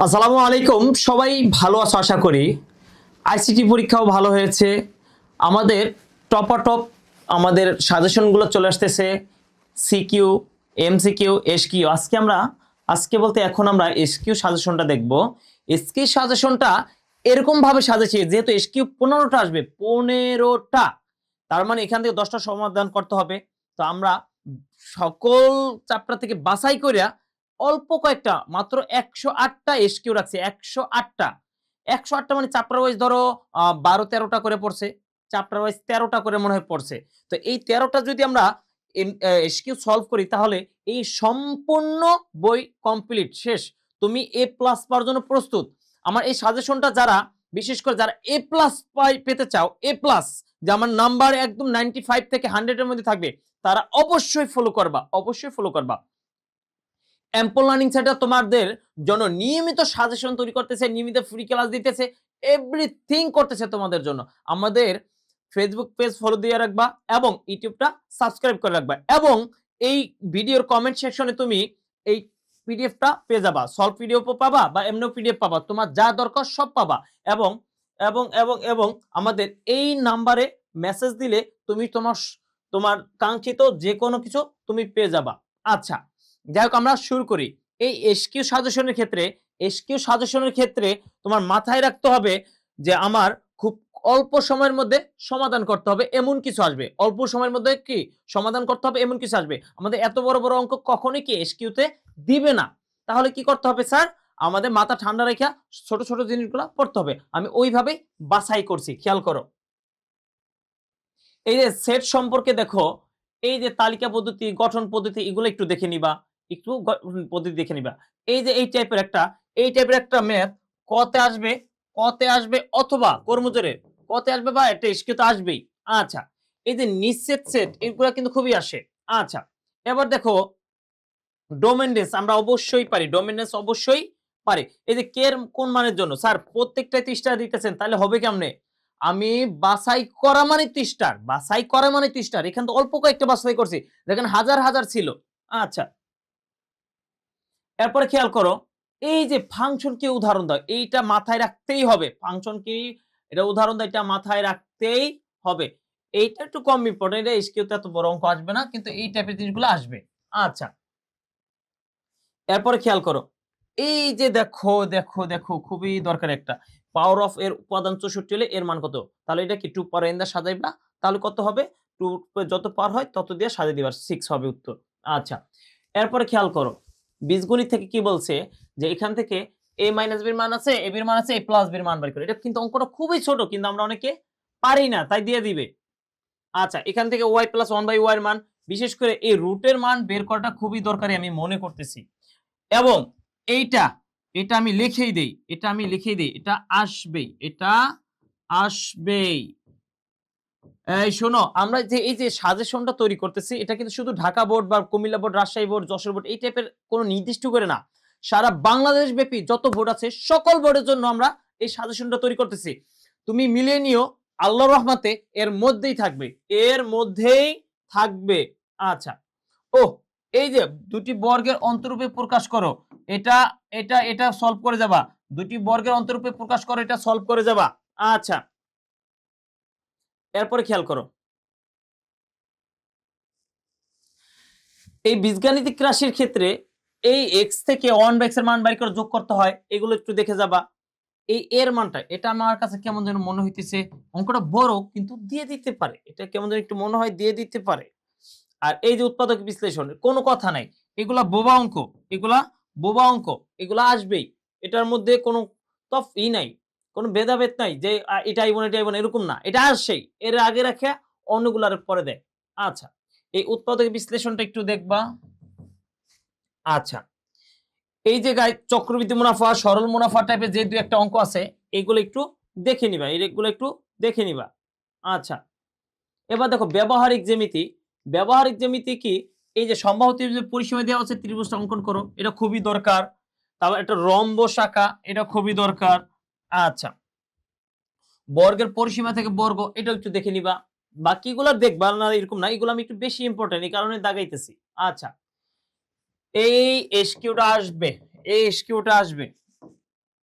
আসসালামু আলাইকুম, সবাই ভালো আছো আশা করি। আইসিটি পরীক্ষাও ভালো হয়েছে। আমাদের টপাটপ আমাদের সাজেশনগুলো চলে আসতেছে। CQ, MCQ, SQ. আজকে বলতে এখন আমরা এসকিউ সাজেশনটা দেখব। এসকিউ সাজেশনটা এরকম ভাবে সাজেছি, যেহেতু এসকিউ 15টা আসবে, 15টা, তার মানে এখান থেকে 10টা সমাধান করতে হবে। তো আমরা সকল চ্যাপ্টার থেকে বাছাই করিয়া অল্প কয়েকটা, মাত্র 108টা এসকিউ রাখছি। 108টা 108টা মানে চ্যাপ্টার ওয়াইজ ধরো 12-13টা করে পড়ছে। চ্যাপ্টার ওয়াইজ 13টা করে মনে হয় পড়ছে। তো এই 13টা যদি আমরা এসকিউ সলভ করি, তাহলে এই সম্পূর্ণ বই কমপ্লিট শেষ। তুমি এ প্লাস পাওয়ার জন্য প্রস্তুত। আমার এই সাজেশনটা যারা, বিশেষ করে যারা এ প্লাস পেতে চাও, এ প্লাস, যে আমার নাম্বার একদম 95 থেকে 100 এর মধ্যে থাকবে, তারা অবশ্যই ফলো করবা, অবশ্যই ফলো করবা। অ্যাম্পল লার্নিং সেন্টার তোমাদের জন্য নিয়মিত সাজেশন তৈরি করতেছে, নিয়মিত ফ্রি ক্লাস দিতেছে, এভরিথিং করতেছে তোমাদের জন্য। আমাদের ফেসবুক পেজ ফলো দিয়ে রাখবা এবং ইউটিউবটা সাবস্ক্রাইব করে রাখবা, এবং এই ভিডিওর কমেন্ট সেকশনে তুমি এই পিডিএফটা পেয়ে যাবা। সলভ পিডিএফ পাবা বা এমনিও পিডিএফ পাবা, তোমার যা দরকার সব পাবা। এবং এবং এবং এবং আমাদের এই নাম্বারে মেসেজ দিলে তুমি তোমার কাঙ্ক্ষিত যে কোনো কিছু তুমি পেয়ে যাবা। আচ্ছা, যাই হোক, আমরা শুরু করি। এই এসকিউ সাজেশনের ক্ষেত্রে তোমার মাথায় রাখতে হবে যে আমার খুব অল্প সময়ের মধ্যে সমাধান করতে হবে এমন কিছু আসবে। অল্প সময়ের মধ্যে কি সমাধান করতে হবে এমন কিছু আসবে। আমাদের এত বড় বড় অঙ্ক কখনোই কি এসকিউতে দিবে না। তাহলে কি করতে হবে স্যার? আমাদের মাথা ঠান্ডা রেখে ছোট ছোট জিনিসগুলো পড়তে হবে। আমি ওইভাবেই বাছাই করছি, খেয়াল করো। এই যে সেট সম্পর্কে দেখো, এই যে তালিকা পদ্ধতি, গঠন পদ্ধতি, এগুলো একটু দেখে নিবা। একটু পদ্ধতি দেখে নিবা। এই টাইপের একটা ম্যাথ কতে আসবে, অথবা কর্মজোরে কতে আসবে, বা একটা এসকিউ তো আসবেই। আচ্ছা, এই যে নিঃছেদ সেট, এগুলা কিন্তু খুবই আসে। আচ্ছা, এবার দেখো ডোমেনডেস আমরা অবশ্যই পারি, ডোমেনডেস অবশ্যই পারি। এই যে কে এর কোন মানের জন্য স্যার প্রত্যেকটাই 30 টা দিতেছেন, তাহলে হবে কেমনে? আমি বাছাই করা মানে 30 টা, বাছাই করা মানে 30 টা। এখানে তো অল্প কয়েকটা বাছাই করছি, দেখেন হাজার হাজার ছিল। আচ্ছা, এরপরে খেয়াল করো, এই যে ফাংশন কি উদাহরণ দাও, এইটা মাথায় রাখতেই হবে। ফাংশন কি এটা উদাহরণ দাও, এটা মাথায় রাখতেই হবে। এইটা একটু কম ইম্পর্টেন্ট, এটা এসকিউতে এত বড় অঙ্ক আসবে না, কিন্তু এই টাইপের জিনিসগুলো আসবে। আচ্ছা, এরপরে খেয়াল করো, এই যে দেখো দেখো দেখো খুবই দরকার একটা, পাওয়ার অফ এর উপাদান 64 হলে এর মান কত? তাহলে এটা কি 2 পাওয়ার n দ্বারা সাজাইবা, তাহলে কত হবে? 2 যত পাওয়ার হয় তত দিয়ে সাজিয়ে দিবা, 6 হবে উত্তর। আচ্ছা, এরপরে খেয়াল করো, বীজগণিত থেকে কি বলছে, যে এখান থেকে a মাইনাস b এর মান আছে, a b এর মান আছে, a প্লাস b এর মান বের করে। এটা কিন্তু অঙ্কটা খুবই ছোট, কিন্তু আমরা অনেকে পারি না, তাই দিয়ে দিবে। আচ্ছা, এখান থেকে y প্লাস 1/y এর মান, বিশেষ করে এই রুটের মান বের করাটা খুবই দরকারি আমি মনে করতেছি। এবং এইটা, এটা আমি লিখেই দেই, এটা আসবেই, এটা আসবেই। এই শোনো, আমরা যে এই যে সাজেশনটা তৈরি করতেছি, এটা কিন্তু শুধু ঢাকা বোর্ড বা Comilla board, Rajshahi board, Jessore board এই টাইপের কোনো নির্দিষ্ট করে না। সারা বাংলাদেশ ব্যাপী যত বোর্ড আছে সকল বোর্ডের জন্য আমরা এই সাজেশনটা তৈরি করতেছি। তুমি মিলিয়ে নিও, আল্লাহর রহমতে এর মধ্যেই থাকবে, এর মধ্যেই থাকবে। আচ্ছা, ও, এই যে দুটি বর্গের অন্তরূপে প্রকাশ করো, এটা এটা সলভ করে যাবা। দুটি বর্গের অন্তরূপে প্রকাশ করো, এটা সলভ করে যাবা। আচ্ছা, এরপরে খেয়াল করো, এই বীজগাণিতিক রাশির ক্ষেত্রে এই x থেকে 1/x এর মান বাইর করে যোগ করতে হয়, এগুলো একটু দেখে যাবা। এই এর মানটা, এটা আমার কাছে কেমন যেন মনে হইতেছে অঙ্কটা বড়, কিন্তু দিয়ে দিতে পারে, এটা কেমন যেন একটু মনে হয় দিয়ে দিতে পারে। আর এই যে উৎপাদক বিশ্লেষণ, কোনো কথা নাই, এগুলা বোবা অঙ্ক, এগুলা বোবা অঙ্ক, এগুলা আসবেই। এটার মধ্যে কোনো নাই, কোনো ভেদাভেদ নাই যে এটা আইব না এটা আইব না, এরকম না, এটা আসছেই। এর আগে রাখে অন্যগুলার পরে দেয়। আচ্ছা, এই উৎপাদক বিশ্লেষণটা একটু দেখবা। আচ্ছা, এই যে চক্রবৃদ্ধি মুনাফা, সরল মুনাফা টাইপের যে দুই একটা অঙ্ক আছে, এগুলো একটু দেখে নিবা, এগুলো একটু দেখে নিবা। আচ্ছা, এবার দেখো ব্যবহারিক জ্যামিতি। ব্যবহারিক জ্যামিতি কি? এই যে সম্বাহু যে পরিসীমা দেওয়া আছে, ত্রিভুজটা অঙ্কন করো, এটা খুবই দরকার। তারপর একটা রম্বস আঁকা, এটা খুবই দরকার। আচ্ছা, বর্গের পরিসীমা থেকে বর্গ, এটা একটু দেখে নিবা। বাকিগুলো দেখবা না এরকম না, এগুলো আমি একটু বেশি ইম্পর্টেন্ট, এই কারণে দাগাইতেছি। আচ্ছা, এই এসকিউটা আসবে, এই এসকিউটা আসবে।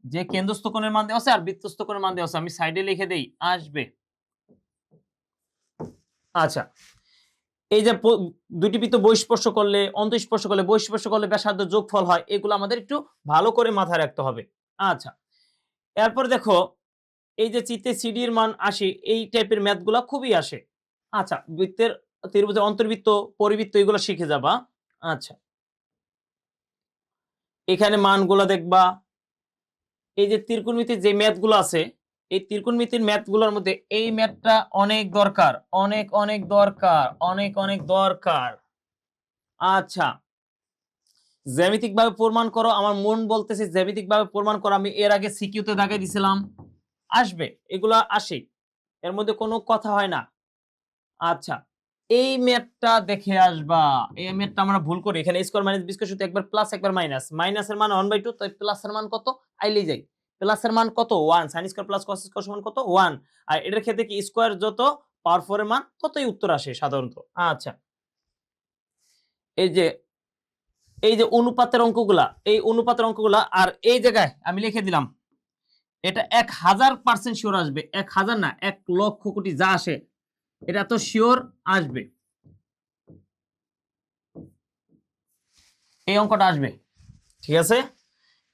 যে কেন্দ্রস্থ কোণের মান দেওয়া আছে আর বৃত্তস্থ কোণের মান দেওয়া আছে, আমি সাইডে লিখে দেই আসবে। আচ্ছা, এই যে দুটি বৃত্ত বহিঃস্পর্শ করলে, অন্তঃস্পর্শ করলে, বহিঃস্পর্শ করলে ব্যাসার্ধ যোগফল হয়, এগুলো আমাদের একটু ভালো করে মাথায় রাখতে হবে। আচ্ছা, এরপর দেখো এই যে চিত্রে সিডি এর মান ৮০, এই টাইপের ম্যাথগুলা খুবই আসে। আচ্ছা, বৃত্তের ত্রিভুজের অন্তর্বৃত্ত, পরিবৃত্ত এগুলো শিখে যাবা। আচ্ছা, এখানে মানগুলো দেখবা। এই যে ত্রিকোণমিতির যে ম্যাথগুলো আছে, এই ত্রিকোণমিতির ম্যাথগুলোর মধ্যে এই ম্যাথটা অনেক দরকার, অনেক অনেক দরকার, অনেক অনেক দরকার। আচ্ছা, জ্যামিতিক ভাবে প্রমাণ করো, আমার মন বলতেছে জ্যামিতিক ভাবে প্রমাণ করো। আমি এর আগে সিকিউতে দাগাই দিছিলাম, আসবে, এগুলা আসে, এর মধ্যে কোনো কথা হয় না। আচ্ছা, এই ম্যাথটা দেখে আসবা। এই ম্যাথটা আমরা ভুল করি, এখানে স্কয়ার মাইনাস বি স্কয়ার সূত্র একবার প্লাস একবার মাইনাস, মাইনাসের মান 1/2, তাই প্লাসের মান কত আইলেই যাই। প্লাসের মান কত 1, sin square plus cos square সমান কত 1। আর এটার ক্ষেত্রে কি স্কয়ার যত পাওয়ার 4 এর মান ততই উত্তর আসে সাধারণত। আচ্ছা, এই যে অনুপাতের অঙ্কগুলা, এই অনুপাতের অঙ্কগুলা, আর এই জায়গায় আমি লিখে দিলাম এটা 1000% শিওর আসবে। 1000 না, 1,00,000 কোটি যা আসে এটা তো শিওর আসবে। এই অঙ্কটা আসবে, ঠিক আছে,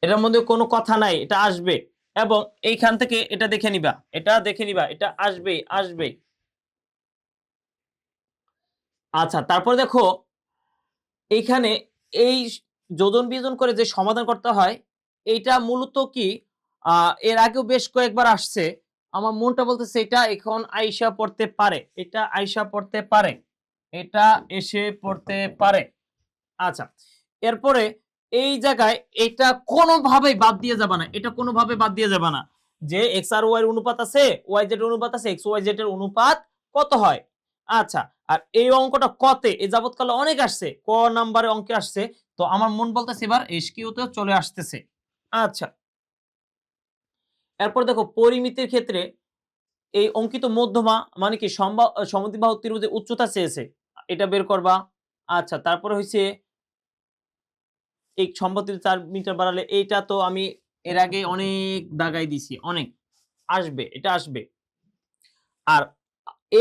এটার মধ্যে কোনো কথা নাই, এটা আসবে। এবং এইখান থেকে এটা দেখে নিবা, এটা দেখে নিবা, এটা আসবেই আসবে। আচ্ছা, তারপর দেখো এইখানে এই যোজন বিয়োজন করে যে সমাধান করতে হয়, এইটা মূলত কি এর আগেও বেশ কয়েকবার আসছে। আমার মনটা বলতেছে এটা এখন আইসা পড়তে পারে, এটা আইসা পড়তে পারে, এটা এসে পড়তে পারে। আচ্ছা, এরপরে এই জায়গায় এটা কোনোভাবেই বাদ দিয়ে যাবে না, এটা কোনোভাবে বাদ দিয়ে যাবে না যে এক্স আর ওয়াই এর অনুপাত আছে, ওয়াই জেড এর অনুপাত আছে, এক্স ওয়াই জেড এর অনুপাত কত হয়। আচ্ছা, আর এই অঙ্কটা কতে এই যাবৎকালে অনেক আসছে, ক নাম্বারে অঙ্কে আসছে, তো আমার মন বলতেছে এবার এসকিউতে চলে আসতেছে। আচ্ছা, এরপর দেখো পরিমিতির ক্ষেত্রে এই অঙ্কিত মধ্যমা মানে কি সমদ্বিবাহু ত্রিভুজের উচ্চতা চেয়েছে, এটা বের করবা। আচ্ছা, তারপরে হইছে এই সম্পত্তির 4 মিটার বাড়ালে, এইটা তো আমি এর আগে অনেক দাগাই দিছি, অনেক আসবে, এটা আসবে। আর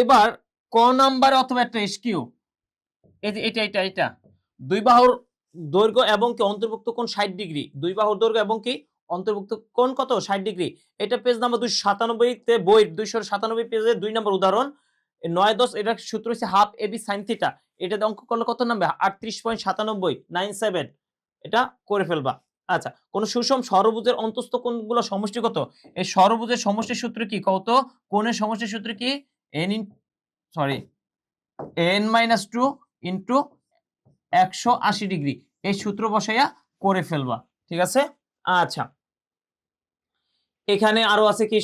এবার ক নাম্বারে অথবা একটা এসকিউ, এই যে এটা দুই বাহুর দৈর্ঘ্য এবং কি অন্তর্ভুক্ত কোণ 60 ডিগ্রি, দুই বাহুর দৈর্ঘ্য এবং কি অন্তর্ভুক্ত কোণ কত 60 ডিগ্রি। এটা পেজ নাম্বার 297 তে, বই 297 পেজে 2 নম্বর উদাহরণ। 9-10 এটা সূত্র হচ্ছে হাফ এবি sin থিটা, এটা অঙ্ক করলে কত নামবে 38.9797, এটা করে ফেলবা। আচ্ছা, কোন সুষম ষড়ভুজের অন্তস্থ কোণগুলো সমষ্টি কত, এই ষড়ভুজের সমষ্টির সূত্র কি কত, কোণের সমষ্টির সূত্র কি n-2 ইনটু 180 ডিগ্রি, এই সূত্র বসাইয়া করে ফেলবা, ঠিক আছে। আচ্ছা, এখানে আরো আছে কি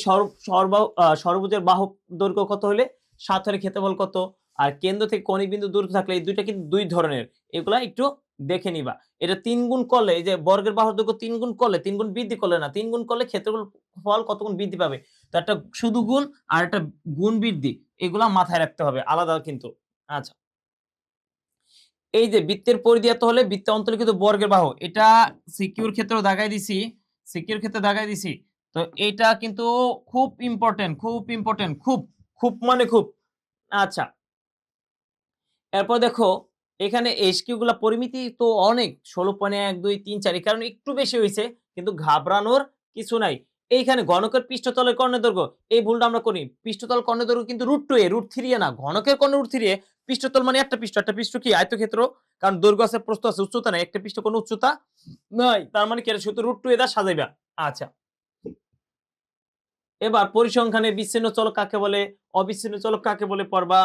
ষড়ভুজের বাহু দৈর্ঘ্য কত হলে 7 হলে ক্ষেত্রফল কত, আর কেন্দ্র থেকে কণিক বিন্দু দূরত্ব থাকলে এই দুইটা কিন্তু দুই ধরনের, এগুলা একটু দেখে নিবা। এটা 3 গুণ করলে, এই যে বর্গের বাহুর দৈর্ঘ্য 3 গুণ করলে, 3 গুণ বৃদ্ধি করলে না, 3 গুণ করলে ক্ষেত্রফল কত গুণ বৃদ্ধি পাবে, তো একটা শুধু গুণ আর একটা গুণ বৃদ্ধি, এগুলা মাথায় রাখতে হবে আলাদা কিন্তু। আচ্ছা, এই যে বৃত্তের পরিধি এত হলে বৃত্তে অন্তর্লিখিত বর্গের বাহু, এটা সিকিউর ক্ষেত্রেও দাগাই দিছি, সিকিউর ক্ষেত্রে দাগাই দিছি। তো এটা কিন্তু খুব ইম্পর্টেন্ট, খুব ইম্পর্টেন্ট, খুব খুব মানে খুব। আচ্ছা, এরপর দেখো এখানে এসকিউ গুলা পরিমিতি তো অনেক, 16.1 2 3 4, এই কারণে একটু বেশি হয়েছে, কিন্তু ঘাবড়ানোর কিছু নাই। এইখানে ঘনকের পৃষ্ঠতলের কর্ণের দৈর্ঘ্য, এই ভুলটা আমরা করি, পৃষ্ঠতল কর্ণের দৈর্ঘ্য কিন্তু √2 √3 না, ঘনকের কর্ণের √3, পৃষ্ঠতল মানে একটা পৃষ্ঠ কি আয়তক্ষেত্র, কারণ দৈর্ঘ্য আছে প্রস্থ আছে উচ্চতা নাই, একটা পৃষ্ঠ কোনো উচ্চতা নাই, তার মানে কি এটা শুধু √2 দা সাজাইবা। আচ্ছা, এবার পরিসংখ্যানে বিচ্ছিন্ন চলক কাকে বলে, অবিচ্ছিন্ন চলক কাকে বলে পড়বা।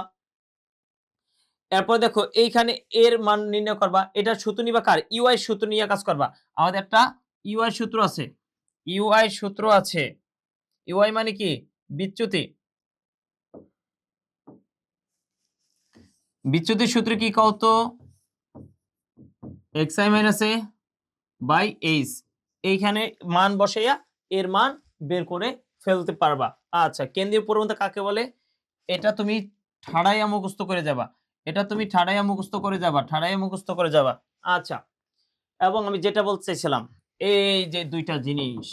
এরপর দেখো এইখানে এর মান নির্ণয় করবা, এটা সূত্র নিবা কার, ইউআই সূত্র নিয়ে কাজ করবা। আমাদের একটা ইউআই সূত্র আছে, ইউআই সূত্র আছে, ইউআই মানে কি বিচ্যুতি, বিচ্যুতির সূত্র কি কত, xi minus a by h, এইখানে মান বসাইয়া এর মান বের করে ফেলতে পারবা। আচ্ছা, কেন্দ্রীয় প্রবণতা কাকে বলে, এটা তুমি ঠাড়াইয়া মুখস্থ করে যাবা, এটা তুমি ঠাড়াইয়া মুখস্থ করে যাবা, ঠাড়াইয়া মুখস্থ করে যাবা। আচ্ছা, এবং আমি যেটা বলতে চাইছিলাম, এই যে দুইটা জিনিস,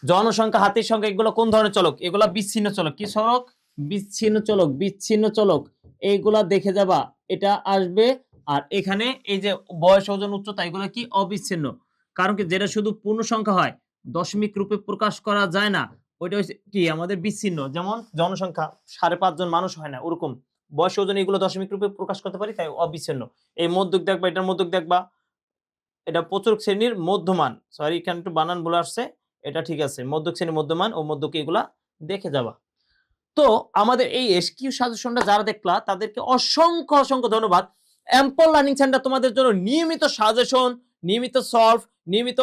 জনসংখ্যা, হাতির সংখ্যা, এগুলো কোন ধরনের চলক? এগুলা বিচ্ছিন্ন চলক। কি চলক? বিচ্ছিন্ন চলক। বিচ্ছিন্ন চলক এইগুলা দেখে যাবা, এটা আসবে। আর এখানে এই যে বয়স, ওজন, উচ্চতা, এগুলো কি? অবিচ্ছিন্ন। কারণ কি, যেটা শুধু পূর্ণ সংখ্যা হয়, দশমিক রূপে প্রকাশ করা যায় না, ওইটা হচ্ছে কি আমাদের বিচ্ছিন্ন। যেমন জনসংখ্যা 5.5 জন মানুষ হয় না, ওরকম বয়স, ওজন, এগুলো দশমিক রূপে প্রকাশ করতে পারি, তাই অবিচ্ছিন্ন। এই মধ্যক দেখবা, এটার মধ্যক দেখবা, এটা প্রচুরক শ্রেণীর মধ্যমান, সরি এখানে একটু বানান ভুল আসছে, এটা ঠিক আছে, মধ্যক শ্রেণীর মধ্যমান ও মধ্যক, এগুলা দেখে যাবা। তো আমাদের এই এসকিউ সাজেশনটা যারা দেখলা তাদেরকে অসংখ্য অসংখ্য ধন্যবাদ। অ্যাম্পল লার্নিং সেন্টার তোমাদের জন্য নিয়মিত সাজেশন, নিয়মিত সলভ, নিয়মিত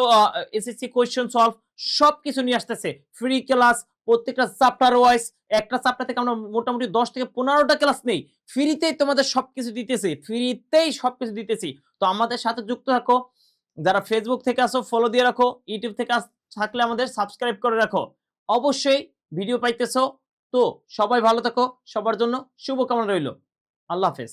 এসএসসি কোয়েশ্চেন সলভ সবকিছু নিয়ে আসতেছে। ফ্রি ক্লাস, প্রত্যেকটা চ্যাপ্টার ওয়াইজ, একটা চ্যাপ্টার থেকে আমরা মোটামুটি 10 থেকে 15টা ক্লাস নেই, ফ্রিতেই তোমাদের সবকিছু দিতেছি, ফ্রিতেই সবকিছু দিতেছি। তো আমাদের সাথে যুক্ত থাকো। যারা ফেসবুক থেকে আসো ফলো দিয়ে রাখো, ইউটিউব থেকে থাকলে আমাদের সাবস্ক্রাইব করে রাখো। অবশ্যই ভিডিও পাইতেছো। তো সবাই ভালো থাকো, সবার জন্য শুভকামনা রইল। আল্লাহ হাফেজ।